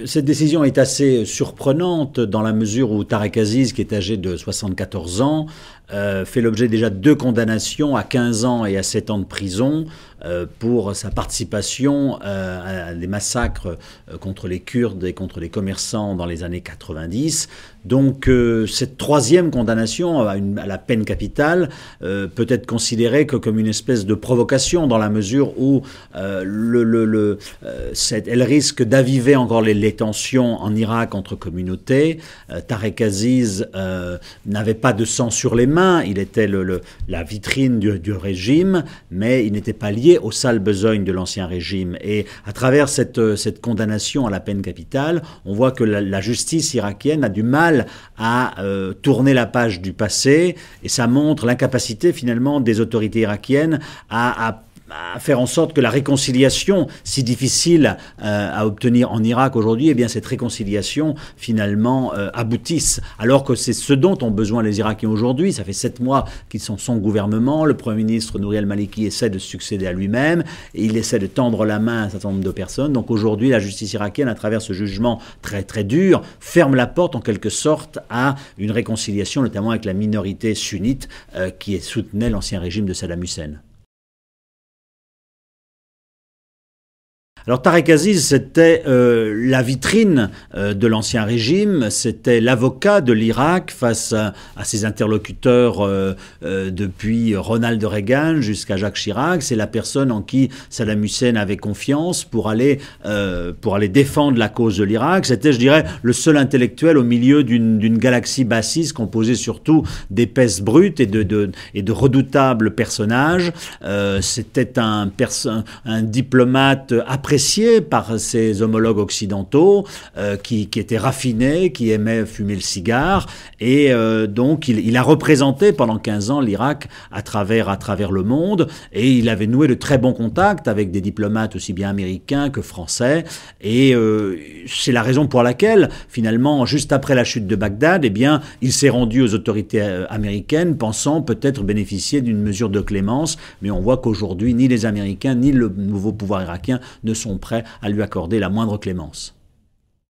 Cette décision est assez surprenante dans la mesure où Tarek Aziz, qui est âgé de 74 ans, fait l'objet déjà de 2 condamnations à 15 ans et à 7 ans de prison pour sa participation à des massacres contre les Kurdes et contre les commerçants dans les années 90. Donc cette 3e condamnation à la peine capitale peut être considérée comme une espèce de provocation dans la mesure où elle risque d'aviver encore les tensions en Irak entre communautés. Tarek Aziz n'avait pas de sang sur les mains, il était la vitrine du régime, mais il n'était pas lié aux sales besognes de l'ancien régime. Et à travers cette condamnation à la peine capitale, on voit que la justice irakienne a du mal à tourner la page du passé, et ça montre l'incapacité finalement des autorités irakiennes à faire en sorte que la réconciliation, si difficile à obtenir en Irak aujourd'hui, eh bien cette réconciliation finalement aboutisse. Alors que c'est ce dont ont besoin les Irakiens aujourd'hui. Ça fait 7 mois qu'ils sont sans gouvernement. Le Premier ministre Nouri al-Maliki essaie de succéder à lui-même. Et il essaie de tendre la main à un certain nombre de personnes. Donc aujourd'hui, la justice irakienne, à travers ce jugement très très dur, ferme la porte en quelque sorte à une réconciliation, notamment avec la minorité sunnite qui soutenait l'ancien régime de Saddam Hussein. Alors Tarek Aziz, c'était la vitrine de l'ancien régime, c'était l'avocat de l'Irak face à ses interlocuteurs depuis Ronald Reagan jusqu'à Jacques Chirac. C'est la personne en qui Saddam Hussein avait confiance pour aller défendre la cause de l'Irak. C'était, je dirais, le seul intellectuel au milieu d'une galaxie bassiste composée surtout d'épaisses brutes et de redoutables personnages. C'était un diplomate apprécié par ses homologues occidentaux, qui étaient raffinés, qui aimaient fumer le cigare, et donc il a représenté pendant 15 ans l'Irak à travers le monde, et il avait noué de très bons contacts avec des diplomates aussi bien américains que français, et c'est la raison pour laquelle, finalement, juste après la chute de Bagdad, eh bien, il s'est rendu aux autorités américaines, pensant peut-être bénéficier d'une mesure de clémence, mais on voit qu'aujourd'hui, ni les Américains, ni le nouveau pouvoir irakien ne sont prêts à lui accorder la moindre clémence.